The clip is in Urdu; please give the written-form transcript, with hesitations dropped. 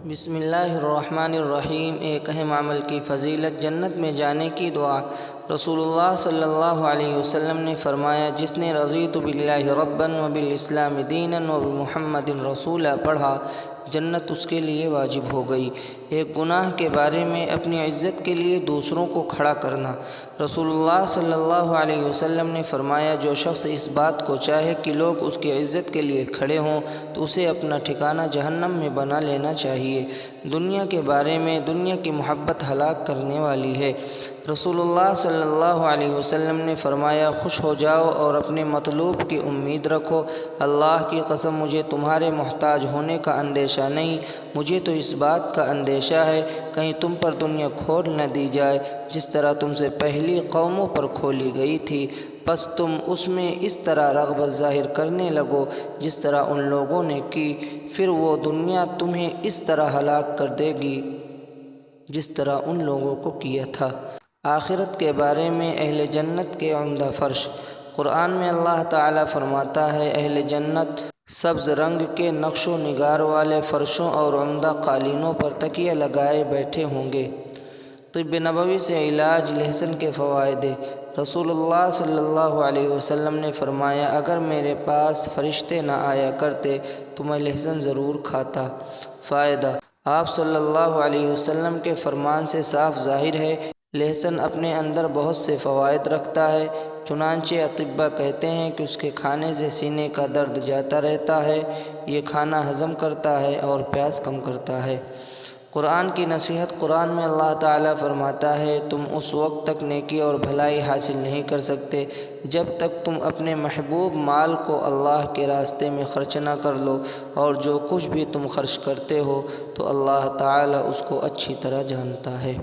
بسم اللہ الرحمن الرحیم۔ ایک اہم عمل کی فضیلت، جنت میں جانے کی دعا۔ رسول اللہ صلی اللہ علیہ وسلم نے فرمایا، جس نے رضیت باللہ ربا وبالاسلام دینا وبمحمد رسولا پڑھا، جنت اس کے لیے واجب ہو گئی۔ ایک گناہ کے بارے میں اپنی عزت کے لیے دوسروں کو کھڑا کرنا۔ رسول اللہ صلی اللہ علیہ وسلم نے فرمایا، جو شخص اس بات کو چاہے کہ لوگ اس کی عزت کے لیے کھڑے ہوں تو اسے اپنا ٹھکانہ جہنم میں بنا لینا چاہیے۔ دنیا کے بارے میں، دنیا کی محبت ہلاک کرنے والی ہے۔ رسول اللہ صلی اللہ علیہ وسلم نے فرمایا، خوش ہو جاؤ اور اپنے مطلوب کی امید رکھو۔ اللہ کی قسم، مجھے تمہارے محتاج ہونے کا اندیشہ نہیں، مجھے تو اس بات کا اندیشہ ہے کہیں تم پر دنیا کھول نہ دی جائے جس طرح تم سے پہلی قوموں پر کھولی گئی تھی، پس تم اس میں اس طرح رغبت ظاہر کرنے لگو جس طرح ان لوگوں نے کی، پھر وہ دنیا تمہیں اس طرح ہلاک کر دے گی جس طرح ان لوگوں کو کیا تھا۔ آخرت کے بارے میں اہل جنت کے عمدہ فرش۔ قرآن میں اللہ تعالیٰ فرماتا ہے، اہل جنت سبز رنگ کے نقش و نگار والے فرشوں اور عمدہ قالینوں پر تکیہ لگائے بیٹھے ہوں گے۔ طب نبوی سے علاج لہسن کے فوائد۔ رسول اللہ صلی اللہ علیہ وسلم نے فرمایا، اگر میرے پاس فرشتے نہ آیا کرتے تو میں لہسن ضرور کھاتا۔ فائدہ۔ آپ صلی اللہ علیہ وسلم کے فرمان سے صاف ظاہر ہے، لہسن اپنے اندر بہت سے فوائد رکھتا ہے، چنانچہ اطباء کہتے ہیں کہ اس کے کھانے سے سینے کا درد جاتا رہتا ہے، یہ کھانا ہضم کرتا ہے اور پیاس کم کرتا ہے۔ قرآن کی نصیحت۔ قرآن میں اللہ تعالیٰ فرماتا ہے، تم اس وقت تک نیکی اور بھلائی حاصل نہیں کر سکتے جب تک تم اپنے محبوب مال کو اللہ کے راستے میں خرچ نہ کر لو، اور جو کچھ بھی تم خرچ کرتے ہو تو اللہ تعالیٰ اس کو اچھی طرح جانتا ہے۔